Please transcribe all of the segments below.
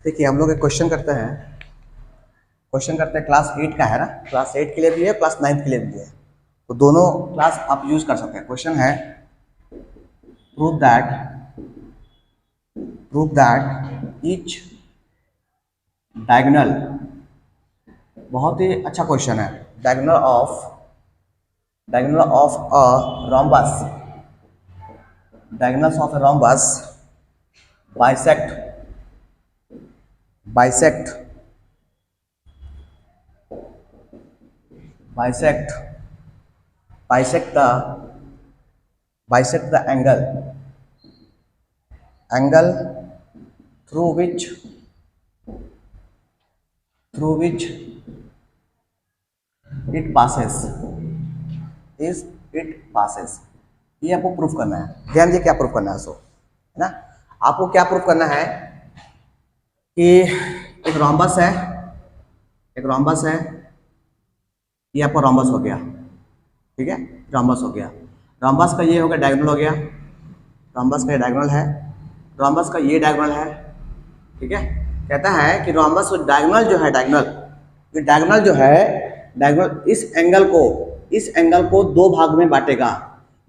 देखिए हम लोग एक क्वेश्चन करते हैं क्लास 8 का है ना, क्लास 8 के लिए भी है, क्लास 9 के लिए भी है, तो दोनों क्लास आप यूज कर सकते हैं। क्वेश्चन है प्रूव दैट ईच डायगोनल, बहुत ही अच्छा क्वेश्चन है। Diagonal of a rhombus, diagonals of a rhombus bisect the angle through which it passes। ये आपको प्रूफ करना है। ध्यान दिए क्या प्रूफ करना है, है ना। आपको क्या प्रूफ करना है कि एक रोम्बस है, ये आपका रोम्बस हो गया, ठीक है, रोम्बस हो गया। रोम्बस का ये हो गया डायगोनल हो गया, रोम्बस का ये डायगोनल है, रोम्बस का ये डायगोनल है, ठीक है। कहता है कि रोम्बस डायगोनल जो है, डायगोनल जो है, डायगोनल इस एंगल को दो भाग में बांटेगा।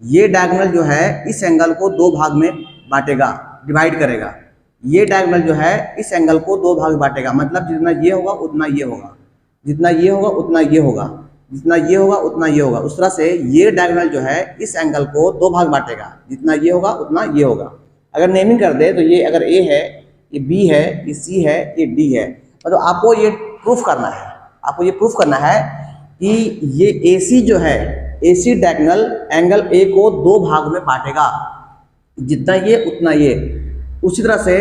ये डायगोनल जो है इस एंगल को दो भाग में बांटेगा, डिवाइड करेगा। ये डायगोनल जो है इस एंगल को दो भाग में बांटेगा, मतलब जितना ये होगा उतना ये होगा, जितना ये होगा उतना ये होगा, जितना ये होगा उतना ये होगा। उस तरह से ये डायगोनल जो है इस एंगल को दो भाग बांटेगा, जितना ये होगा उतना ये होगा। अगर नेमिंग कर दे तो ये अगर ए है, ये बी है, ये सी है, ये डी है। मतलब आपको ये प्रूफ करना है, कि ये AC जो है, AC डायगोनल एंगल A को दो भाग में बांटेगा, जितना ये उतना ये। उसी तरह से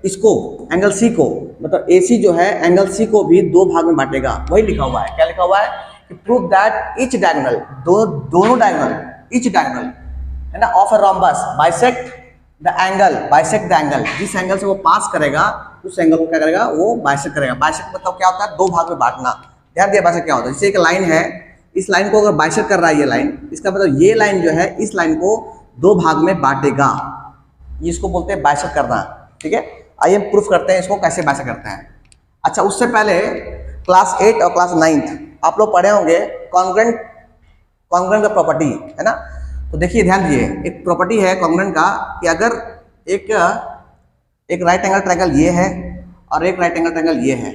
इसको एंगल C को, मतलब AC जो है एंगल C को भी दो भाग में बांटेगा। वही लिखा हुआ है, क्या लिखा हुआ है कि प्रूव दैट ईच डायगोनल, दोनों डायगोनल, ईच डायगोनल है ना, of a rhombus bisect the angle, जिस एंगल से वो पास करेगा उस एंगल को क्या करेगा, वो बाइसेक्ट करेगा। बाइसेक्ट मतलब क्या होता है, दो भाग में बांटना। ध्यान दिया बाइसेक्ट क्या होता है। जैसे एक लाइन है, इस लाइन को अगर बाइसेक्ट कर रहा है ये लाइन, इसका मतलब ये लाइन जो है इस लाइन को दो भाग में बांटेगा, ये इसको बोलते हैं बाइसेक्ट करना, ठीक है। आइए हम प्रूफ करते हैं इसको कैसे बाइसेक्ट करते हैं। अच्छा, उससे पहले क्लास 8 और क्लास 9 आप लोग पढ़े होंगे कॉन्ग्रुएंट का प्रॉपर्टी, है ना। तो देखिए ध्यान दिए, एक प्रॉपर्टी है कॉन्ग्रुएंट का कि अगर एक राइट एंगल ट्रायंगल ये है और एक राइट एंगल ट्रायंगल ये है,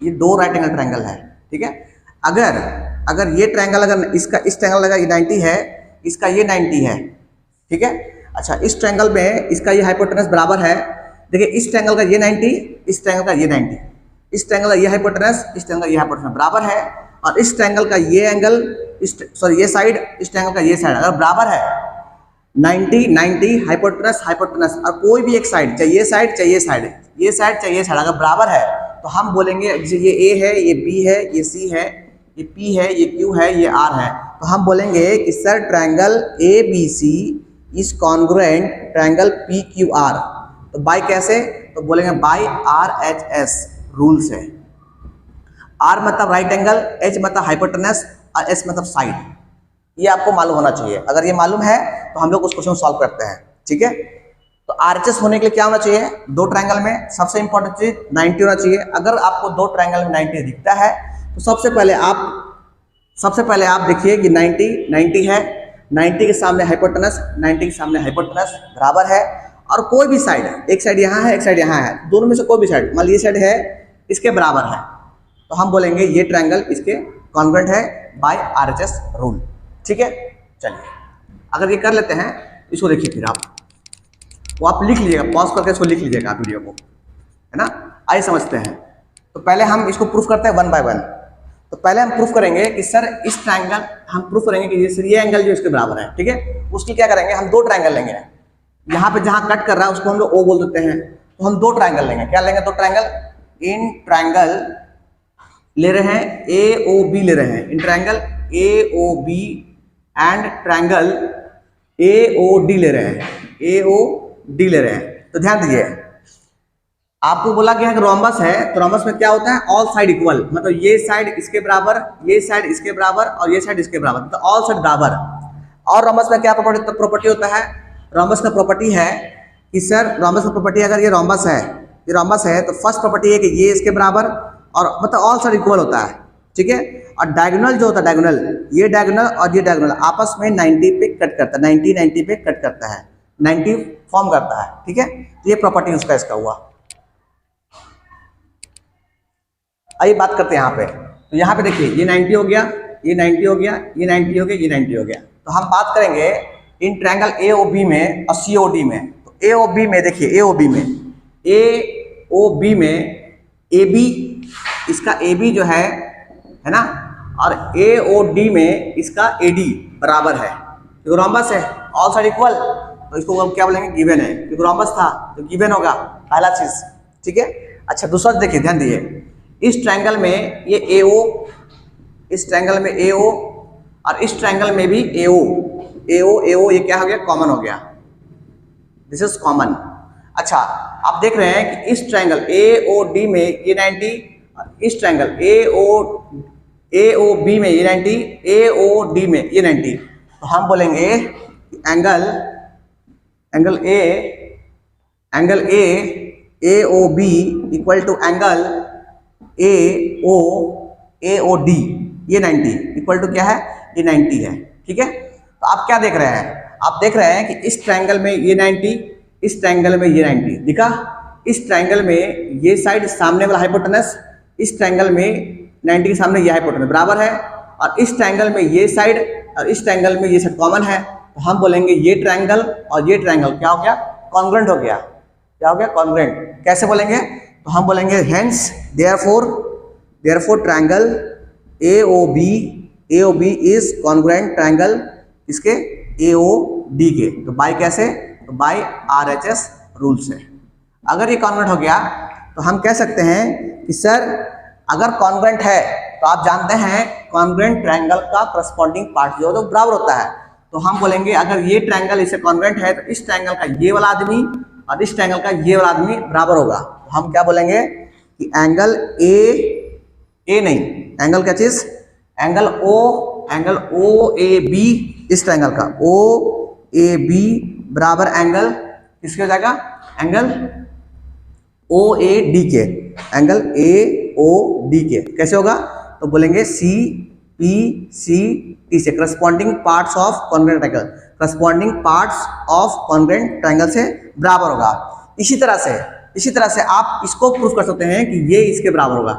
ये दो राइट एंगल ट्रायंगल है, ठीक है। अगर ये ट्रायंगल, अगर इसका इस ट्रायंगल लगा ये 90 है, इसका ये 90 है, ठीक है। अच्छा, इस ट्रायंगल में इसका ये हाइपोटेनस बराबर है। देखिए इस ट्रायंगल का ये 90, इस ट्रायंगल का ये 90, इस ट्रायंगल का ये हाइपोटेनस, इस ट्रायंगल का ये हाइपोटेनस बराबर है। और इस ट्रायंगल का ये एंगल, ये साइड, इस ट्रायंगल का ये साइड अगर बराबर है, 90 हाइपोटेनस और कोई भी एक साइड, चाहे ये साइड चाहे ये साइड, ये साइड चाहे ये साइड अगर बराबर है, तो हम बोलेंगे जैसे ये A है, ये B है, ये C है, ये P है, ये Q है, ये R है, तो हम बोलेंगे कि sir triangle ABC is congruent triangle PQR। तो बाय कैसे, तो बोलेंगे बाय RHS रूल से। R मतलब राइट एंगल, H मतलब हाइपोटेनस और S मतलब साइड। ये आपको मालूम होना चाहिए। अगर ये मालूम है तो हम लोग उस क्वेश्चन को सॉल्व करते हैं, ठीक है। तो RHS होने के लिए क्या होना चाहिए, दो ट्रायंगल में सबसे इंपॉर्टेंट चीज 90 होना चाहिए। अगर आपको दो ट्रायंगल में 90 दिखता है तो सबसे पहले आप देखिए कि 90 है, 90 के सामने हाइपोटेनस, 90 के सामने हाइपोटेनस बराबर है। और कोई भी साइड, एक साइड यहाँ है, एक साइड यहाँ है, दोनों में से कोई भी साइड, मान लीजिए ये साइड है इसके बराबर है, तो हम बोलेंगे ये ट्रायंगल इसके कॉन्ग्रुएंट है बाय RHS रूल, ठीक है। चलिए अगर ये कर लेते हैं, इसको देखिए फिर आप लिख लीजिएगा, पॉज करके इसको लिख लीजिएगा आप वीडियो को, है ना। आइए समझते हैं। तो पहले हम इसको प्रूफ करते हैं 1 बाय 1। तो पहले हम प्रूफ करेंगे कि सर इस ट्रायंगल, हम प्रूफ करेंगे कि ये एंगल जो इसके बराबर है, ठीक है। उसके क्या करेंगे, हम दो ट्रायंगल लेंगे। यहाँ पे जहाँ कट कर रहा है उसको हम लोग O बोल देते हैं, तो हम दो ट्रायंगल लेंगे। क्या लेंगे, दो ट्रायंगल। इन ट्रायंगल ले रहे हैं AOB ले रहे हैं, in triangle AOB and triangle AOD ले रहे हैं, AOD ले रहे हैं। तो ध्यान दीजिए, आपको बोला गया है कि रोम्बस है, तो रोम्बस में क्या होता है, ऑल साइड इक्वल, मतलब ये साइड इसके बराबर, ये साइड इसके बराबर और ये साइड इसके बराबर, तो ऑल साइड बराबर। और रोम्बस में क्या प्रॉपर्टी होता है, रोम्बस का प्रॉपर्टी है कि सर रोम्बस का प्रॉपर्टी, अगर ये रोम्बस है, ये रोम्बस है तो फर्स्ट प्रॉपर्टी है कि ये इसके बराबर और मतलब ऑल साइड इक्वल होता है, ठीक है। और डायगोनल जो होता है, डायगोनल, ये डायगोनल और ये डायगोनल आपस में 90 पे कट करता है, 90 पे कट करता है, 90 फॉर्म करता है, ठीक है। तो ये प्रॉपर्टी उसका इसका हुआ। आइए बात करते हैं यहाँ पे। तो यहाँ पे देखिए ये 90 हो गया, ये 90 हो गया, ये 90 हो गया, ये 90 हो गया। तो हम बात करेंगे इन ट्रायंगल AOB में और COD में। तो AOB में देखिए, AOB में AB, इसका AB जो है ना, और AOD में इसका AD बराबर है, क्योंकि रोम्बस है, ऑल साइड इक्वल, तो इसको हम क्या बोलेंगे, गिवन है, क्योंकि रोम्बस था तो गिवन होगा, पहला चीज, ठीक है। अच्छा दूसरा देखिए, ध्यान दिए, इस ट्रायंगल में ये AO, इस ट्रायंगल में AO और इस ट्रायंगल में भी AO, ये क्या हो गया, कॉमन हो गया, दिस इज कॉमन। अच्छा आप देख रहे हैं कि इस ट्रायंगल AOD में ये 90, इस ट्रायंगल AOB में ये 90, AOD में ये 90, तो हम बोलेंगे angle A AOB equal to angle AOD, ये 90 इक्वल टू क्या है, ये 90 है, ठीक है। तो आप क्या देख रहे हैं, आप देख रहे हैं कि इस ट्रायंगल में ये 90, इस ट्रायंगल में ये 90 दिखा, इस ट्रायंगल में ये साइड सामने वाला हाइपोटेनस, इस ट्रायंगल में 90 के सामने ये हाइपोटेनस बराबर है, और इस ट्रायंगल में ये साइड और इस ट्रायंगल में ये साइड कॉमन है, तो हम बोलेंगे ये ट्रायंगल और ये ट्रायंगल क्या हो गया, कॉन्ग्रुएंट हो गया। क्या हो गया, कॉन्ग्रुएंट। कैसे बोलेंगे, तो हम बोलेंगे hence therefore triangle AOB is congruent triangle इसके AOD के। तो बाय कैसे, तो बाय RHS रूल से। अगर ये कॉन्ग्रुएंट हो गया तो हम कह सकते हैं कि सर अगर कॉन्ग्रुएंट है तो आप जानते हैं कॉन्ग्रुएंट ट्रायंगल का करस्पॉन्डिंग पार्ट जो है तो बराबर होता है। तो हम बोलेंगे अगर ये ट्रायंगल इसे कॉन्ग्रुएंट है तो इस ट्रायंगल का ये वाला आदमी और इस ट्रायंगल का ये वाला आदमी बराबर होगा। तो हम क्या बोलेंगे कि एंगल ए नहीं, एंगल क्या चीज, एंगल OAB, इस ट्रायंगल का OAB बराबर एंगल किसके हो जाएगा, एंगल OAD के, एंगल AOD के। कैसे होगा, तो बोलेंगे CPCT से, corresponding parts of congruent triangle, corresponding parts of congruent triangle से बराबर होगा। इसी तरह से आप इसको प्रूफ कर सकते हैं कि ये इसके बराबर होगा।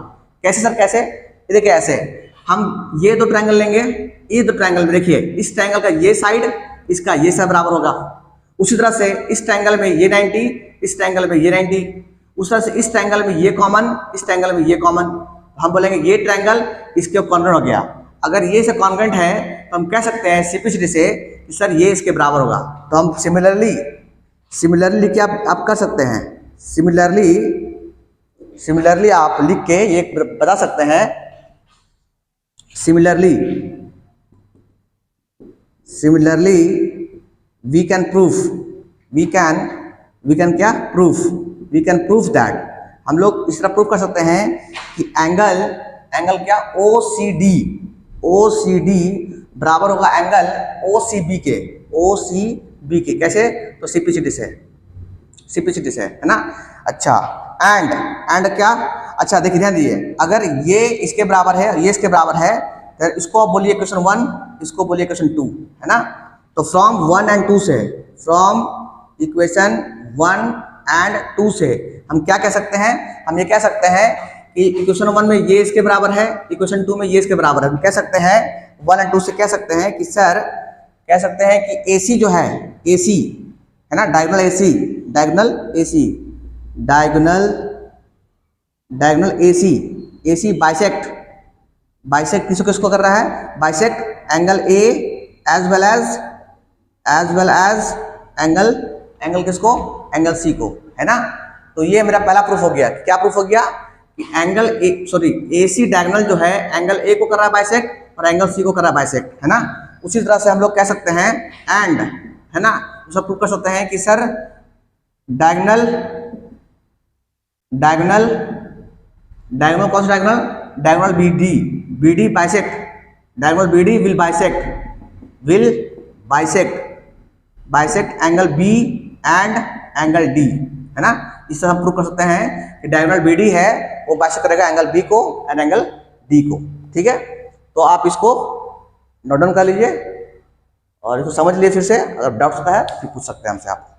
कैसे सर, कैसे, ये देखिए ऐसे हम ये दो ट्रायंगल लेंगे, ये दो ट्रायंगल में देखिए इस ट्रायंगल का ये साइड इसका ये साइड बराबर होगा। उसी तरह से इस ट्रायंगल में ये 90, इस ट्रायंगल में ये 90, उस तरह से इस ट्रायंगल में ये कॉमन, इस ट्रायंगल में ये कॉमन, हम बोलेंगे ये ट्रायंगल इसके कॉन्ग्रुएंट हो गया। अगर ये से कॉन्ग्रुएंट है तो हम कह सकते हैं सिंपलिसिटी से कि सर ये इसके बराबर होगा। तो हम सिमिलरली क्या आप कर सकते हैं, सिमिलरली आप लिख के ये बता सकते हैं, similarly we can proof that, हम लोग इस तरह प्रूफ कर सकते हैं कि एंगल क्या OCD बराबर होगा एंगल OCB के। कैसे, तो सिंपलिसिटी से, है ना। अच्छा एंड क्या, अच्छा देखिए ध्यान दीजिए, अगर ये इसके बराबर है और ये इसके बराबर है तो इसको बोलिए क्वेश्चन 1, इसको बोलिए क्वेश्चन 2, है ना। तो फ्रॉम 1 and 2 से, फ्रॉम इक्वेशन 1 and 2 से हम क्या कह सकते हैं, हम ये कह सकते हैं कि इक्वेशन 1 में ये इसके बराबर है, इक्वेशन 2 में ये इसके बराबर है। हम कह सकते हैं 1 and 2 से कह सकते हैं कि सर कह सकते हैं कि AC जो है, AC है ना, डायगोनल AC बाइसेक्ट किसको कर रहा है, bisect angle A as well as angle किसको, एंगल C को, है ना। तो ये मेरा पहला प्रूफ हो गया। क्या प्रूफ हो गया कि AC डायगोनल जो है एंगल A को कर रहा है बाइसेक्ट और एंगल C को कर रहा है बाइसेक्ट, है ना। उसी तरह से हम लोग कह सकते हैं एंड, है ना, सब प्रूफ कर सकते हैं कि सर डायगोनल कौन सा diagonal BD bisect, diagonal BD will bisect angle B and angle D, है ना। इस तरह हम प्रूव कर सकते हैं कि डायगोनल BD है वो बाइसेक्ट करेगा एंगल B को एंड एंगल D को। ठीक है, तो आप इसको नोट डाउन कर लीजिए और इसको समझ लीजिए फिर से। अगर डाउट होता है फिर पूछ सकते हैं हमसे आप।